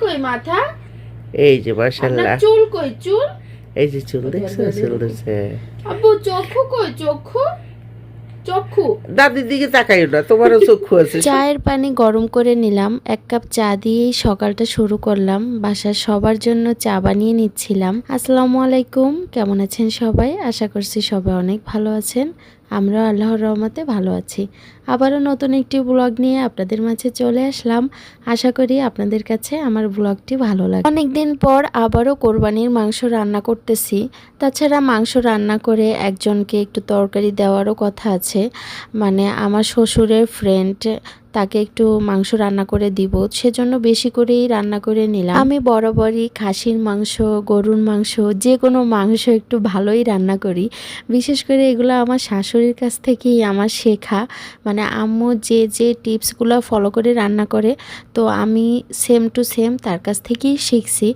কই মাথা? এই যে মাশাআল্লাহ। চুল কই চুল? এই যে চুল দেখছো, চুল দেখছে। আব্বু চক্ষু কই চক্ষু? চক্ষু দাদির দিকে তাকাইও না, তোমারও চক্ষু আছে। চায়ের পানি গরম করে নিলাম, 1 কাপ চা দিয়েই সকালটা শুরু করলাম। বাসার সবার জন্য চা বানিয়ে নিচ্ছিলাম। আসসালামু আলাইকুম, কেমন আছেন সবাই? আশা করছি সবাই অনেক ভালো আছেন। আমরা আল্লাহর রহমতে ভালো আছি। আবারও নতুন একটি ব্লগ নিয়ে আপনাদের মাঝে চলে আসলাম। আশা করি আপনাদের কাছে আমার ব্লগটি ভালো লাগে। অনেকদিন পর আবারও কোরবানির মাংস রান্না করতেছি। তাছাড়া মাংস রান্না করে একজনকে একটু তরকারি দেওয়ারও কথা আছে, মানে আমার শ্বশুরের ফ্রেন্ড, তাকে একটু মাংস রান্না করে দিব, সেজন্য বেশি করেই রান্না করে নিলাম। আমি বরাবরই খাসির মাংস, গরুর মাংস, যে কোনো মাংস একটু ভালোই রান্না করি। বিশেষ করে এগুলো আমার শাশুড়ির কাছ থেকেই আমার শেখা, মানে আম্মু যে যে টিপসগুলো ফলো করে রান্না করে, তো আমি সেম টু সেম তার কাছ থেকেই শিখছি।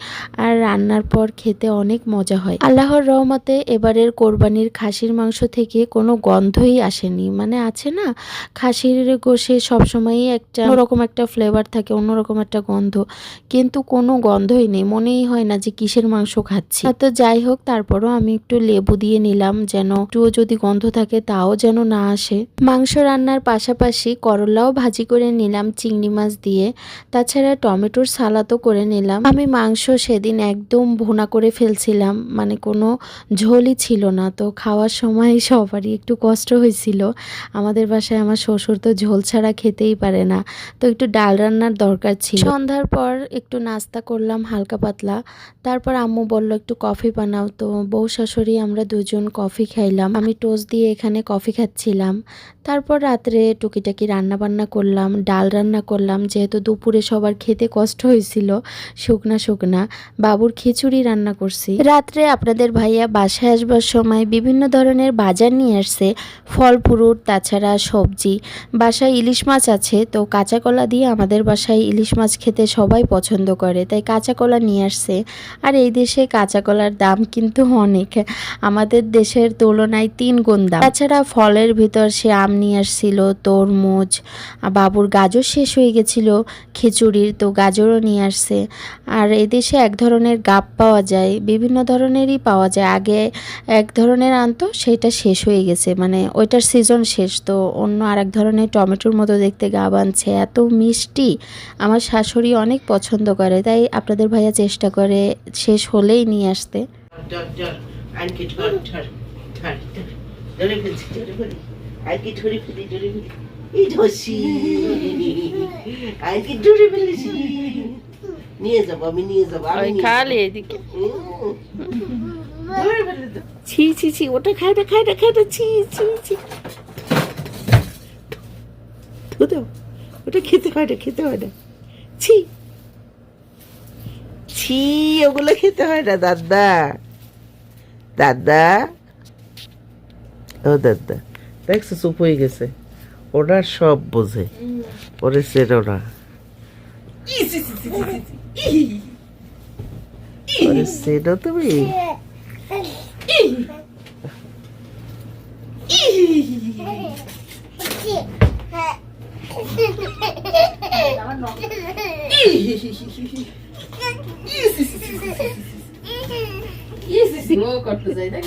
আর রান্নার পর খেতে অনেক মজা হয়। আল্লাহর রহমতে এবারের কোরবানির খাসির মাংস থেকে কোনো গন্ধই আসেনি। মানে আছে না, খাসির গোশে সবসময় একটা অন্যরকম একটা ফ্লেভার থাকে, অন্যরকম একটা গন্ধ, কিন্তু কোনো গন্ধই নেই, মনেই হয় না যে কিসের মাংস খাচ্ছি। তো যাই হোক, তারপরও আমি একটু লেবু দিয়ে নিলাম, যেন একটুও যদি গন্ধ থাকে তাও যেন না আসে। মাংস রান্নার পাশাপাশি করলাও ভাজি করে নিলাম চিংড়ি মাছ দিয়ে, তাছাড়া টমেটোর সালাদও করে নিলাম। আমি মাংস সেদিন একদম ভুনা করে ফেলছিলাম, মানে কোনো ঝোলই ছিল না। তো খাওয়ার সময় সবারই একটু কষ্ট হয়েছিল। আমাদের বাসায় আমার শ্বশুর তো ঝোল ছাড়া খেতেই পারে না, তো একটু ডাল রান্নার দরকার ছিল। সন্ধ্যার পর একটু নাস্তা করলাম হালকা পাতলা। তারপর আম্মু বলল একটু কফি বানাও, তো বউ শাশুড়ি আমরা দুজন কফি খাইলাম। আমি টোস্ট দিয়ে এখানে কফি খাচ্ছিলাম। তারপর রাত্রে টুকিটাকি রান্না বান্না করলাম, ডাল রান্না করলাম, যেহেতু দুপুরে সবার খেতে কষ্ট হয়েছিল, শুকনা শুকনা। বাবুর খিচুড়ি রান্না করছি। রাত্রে আপনাদের ভাইয়া বাসায় আসবার সময় বিভিন্ন ধরনের বাজার নিয়ে আসছে, ফল ফ্রুট, তাছাড়া সবজি। বাসায় ইলিশ মাছ আছে, তো কাঁচা কলা দিয়ে আমাদের বাসায় ইলিশ মাছ খেতে সবাই পছন্দ করে, তাই কাঁচা কলা নিয়ে আসছে। আর এই দেশে কাঁচা কলার দাম কিন্তু অনেক, আমাদের দেশের তুলনায় 3 গুণ দাম। তাছাড়া ফলের ভিতর সে আম নিয়ে আসছিল, তরমুজ, বাবুর গাজর শেষ হয়ে গেছিল খিচুড়ির, তো গাজরও নিয়ে আসছে। আর এদেশে এক ধরনের গাব পাওয়া যায়, বিভিন্ন ধরনেরই পাওয়া যায়। আগে এক ধরনের আনতো, সেটা শেষ হয়ে গেছে, মানে ওইটার সিজন শেষ, তো অন্য আর এক ধরনের টমেটোর মতো দেখতে গাব আনছে। এত মিষ্টি, আমার শাশুড়ি অনেক পছন্দ করে, তাই আপনাদের ভাইয়া চেষ্টা করে শেষ হলেই নিয়ে আসতে। নিয়ে যাবো, আমি নিয়ে যাবো, খালি এদিকে। ছি ছি ছি, ওটা খায় না, খায় না, খায় না, ছি ছি ছি। ওটা খেতে হয় না, খেতে হয় না, ছি ছি, ওগুলো খেতে হয় না দাদা। দাদা, ও দাদা, দেখছো চুপ হয়ে গেছে। ওরা সব বোঝে, ওরে চেনো না, ওরে চেনো তুমি? করতে যাই দেখ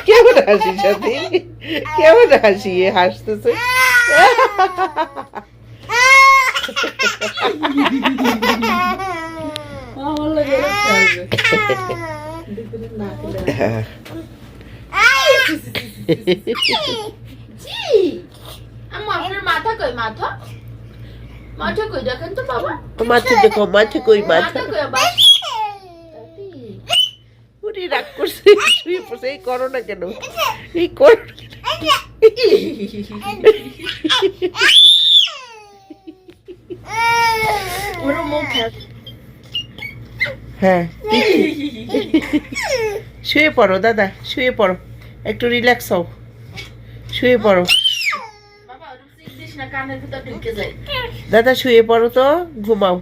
কেমন হাসি সাথে, কেমন হাসি, হাসতেছে। আমার লাগে আপনার মাথা কই? মাথা মাথা কই দেখেন তো বাবা, মাথা দেখো, মাথা কই, মাথা কই আবার? উনি রাগ করছে, শুয়ে পড়ছে। এই করো না কেন, এই করো না কেন? ওর মুখ হ্যাঁ, শুয়ে পড়ো দাদা, শুয়ে পড়ো, একটু রিল্যাক্স হও, শুয়ে পড়ো বাবা, ওর সিট দিস না, কানের ভিতর ঢুকে যায়। দাদা, শুয়ে পড়ো তো, ঘুমাও।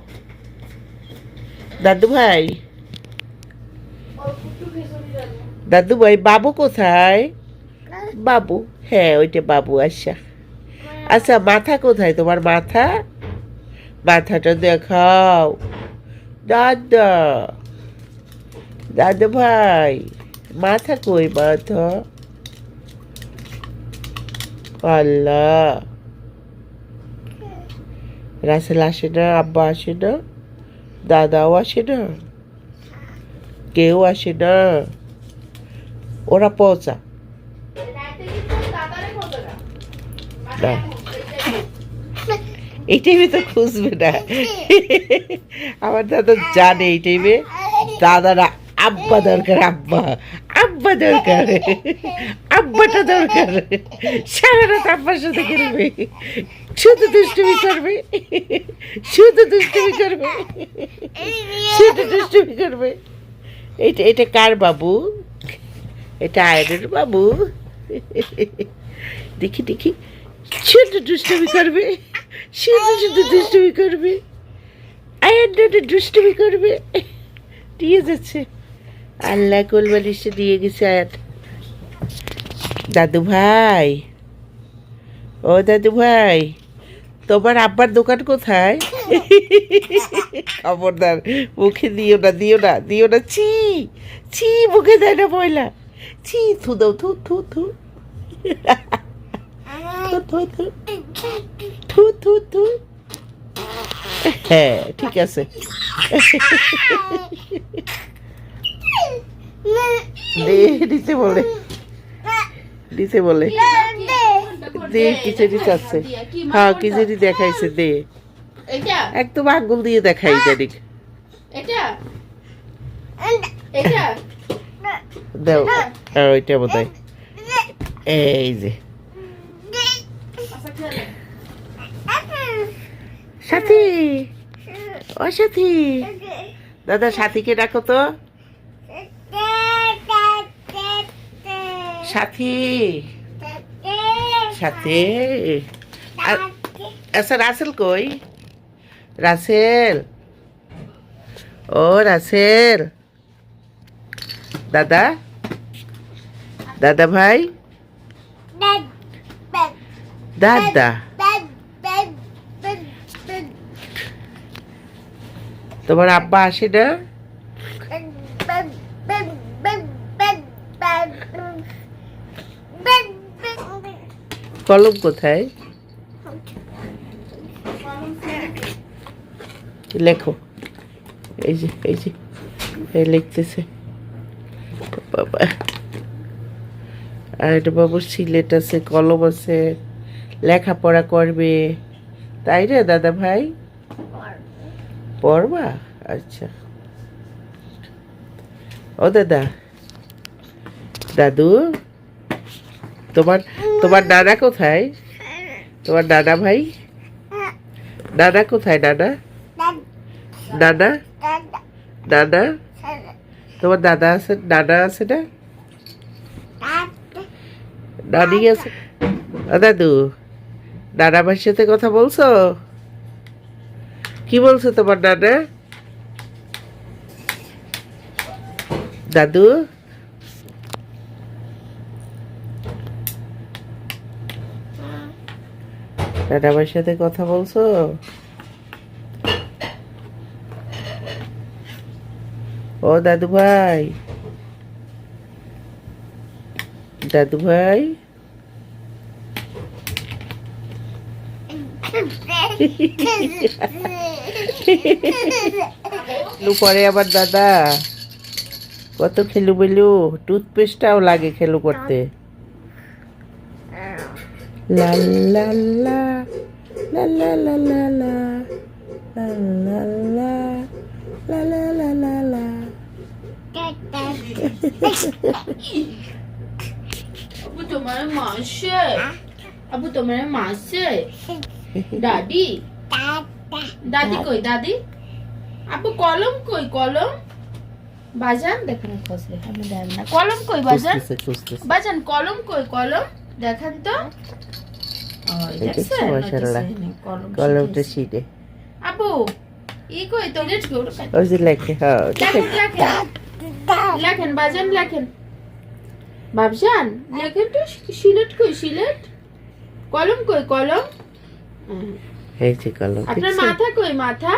দাদু ভাই, দাদু ভাই বাবু কোথায়? বাবু, হ্যাঁ ওইটা বাবু। আচ্ছা আচ্ছা, মাথা কোথায় তোমার? মাথা, মাথাটা দেখাও। দাদা, দাদু ভাই মাথা কই? মাথা, আল্লাহ। রাসেল আসে না, আব্বা আসে না, দাদাও আসে না, কেউ আসে না, ওরা পৌঁছা না। এই টাইমে তো খুঁজবে না। আমার দাদা জানে এই টাইমে দাদারা আব্বা দরকার, আব্বা আব্বা দরকার, আব্বাটা দরকার। সারা রাত আব্বার সাথে খেলবে, শুধু দুষ্টুমি করবে, শুধু দুষ্টুমি করবে, শুধু দুষ্টুমি করবে। এটা এটা কার বাবু? এটা আয়নের বাবু। দেখি দেখি, শুধু দুষ্টুমি করবে, শুধু শুধু দুষ্টুমি করবে, আয়নটা দুষ্টুমি করবে। দিয়ে যাচ্ছে, আল্লাহ কোলবালিশে দিয়ে গেছে আয়াত। দাদু ভাই, ও দাদু ভাই, তোমার আব্বার দোকান কোথায়? খবরদার মুখে দিও না, দিও না, দিও না। ছি ছি, মুখে দেয় না ময়লা। ছি, থু দাও, থু থু থু থু থু থু থু থু থু। হ্যাঁ ঠিক আছে। দিতে বলে, দিতে বলে, দে খিচুড়ি চাচ্ছে। হ্যাঁ খিচুড়ি দেখাইছে, দে এটা একদম আঙ্গুল দিয়ে দেখাই জানি। এটা এটা দাও, হ্যাঁ ওইটা বোধ হয়। এই যে সাথী, ও সাথী, দাদা সাথীকে ডাকো তো। সাথী, সাথী। আচ্ছা রাসেল কই? রাসেল, ও রাসেল, দাদা, দাদা ভাই, দাদা, তোমার আব্বা আসে না? কলম কোথায়? লেখো, এই যে এই যে এই লিখতেছে বাবা। আর এটা বাবুর সিলেট আছে, কলম আছে, লেখাপড়া করবে, তাই রে দাদা ভাই? পড়বা? আচ্ছা। ও দাদা, দাদু, তোমার তোমার দাদা কোথায়? তোমার দাদা ভাই, দাদা কোথায়? দাদা, দাদা, দাদা, তোমার দাদা আছে? দাদা আছে না? দাদি আছে? ও দাদু, দাদা ভাইয়ের সাথে কথা বলছো? কি বলছো তোমার দাদা? দাদু, দাদা ভাইয়ের সাথে কথা বলছো? ও দাদু ভাই, দাদু ভাই, পরে আবার দাদা কত খেলু বেলু, টুথপেস্টটাও লাগে খেলু করতে। লা লা লা লা লা লা লা লা লা লা লা লা লা লা লা। আবু তোমার মাসে, আবু তোমার মাসে, দাদি, দাদি কই? দাদি, আবু কলম কই? কলম বাজান দেখেন, খসলে আমি দেন না। কলম কই বাজান? বাজান কলম কই? কলম দেখান তো। ওই দেখছেন, মাশাআল্লাহ, কলমটা শিটে। আবু ই কই? তো গেট কই? ওই যে লেখে, হ্যাঁ লেখেন লেখেন লেখেন বাজান, লেখেন বাবজান লেখেন তো, সিলেট কই সিলেট, কলম কই কলম, এই যে কলম, আপনার দেখছো? মাথা কই মাথা,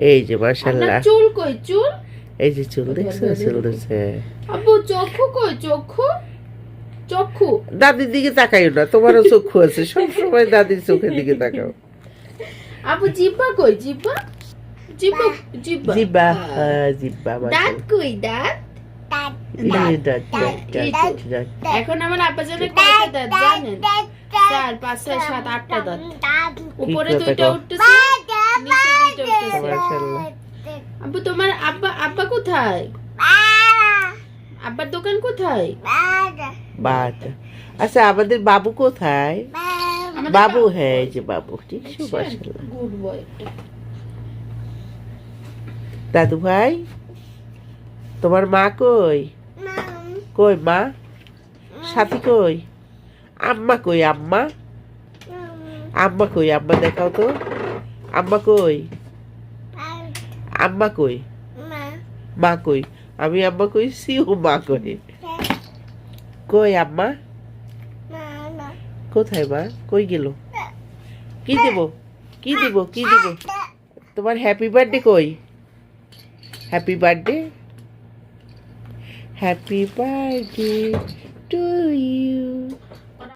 এই যে আপনার মাশাআল্লাহ, চুল কই চুল, এই যে চুল দেখছো, চুল দেখছে। আব্বু চক্ষু কই চক্ষু, চক্ষু, দাদির দিকে তাকাইও না, তোমারও চক্ষু আছে, সবসময় দাদির চোখের দিকে তাকাও। আব্বু জিব্বা কই জিব্বা, জিব্বা জিব্বা, জিব্বা, জিব্বা, দাঁত মাশাআল্লাহ। কই দাঁত, এই দাঁত, দাঁত, দাঁত, দাঁত। এখন আমার আব্বা জানে কয়টা দাঁত জানেন? 4 5 6 7 8টা দাঁত, উপরে কথা দুইটা কও? উঠতেছে, নিচে দুইটা উঠতেছে। মাশাআল্লাহ। আব্বু তোমার আব্বা, আব্বা কোথায়, আব্বার দোকান কোথায়? বাট। আচ্ছা, আমাদের বাবু কোথায়? আমাদের বাবু, হ্যাঁ এই যে বাবু, ঠিক আছে, মাশাআল্লাহ। Good boy. দাদু ভাই, তোমার মা কই? কই মা? সাথী কই? আম্মা কই? আম্মা, আম্মা কই? আম্মা দেখাও তো, আম্মা কই? আম্মা কই? মা কই? আমি আম্মা কইছি, ও মা কই? কই আম্মা? কোথায় মা? কই গেল? কি দেব, কি দেব, কি দেব? তোমার হ্যাপি বার্থডে কই? Happy birthday, happy birthday to you,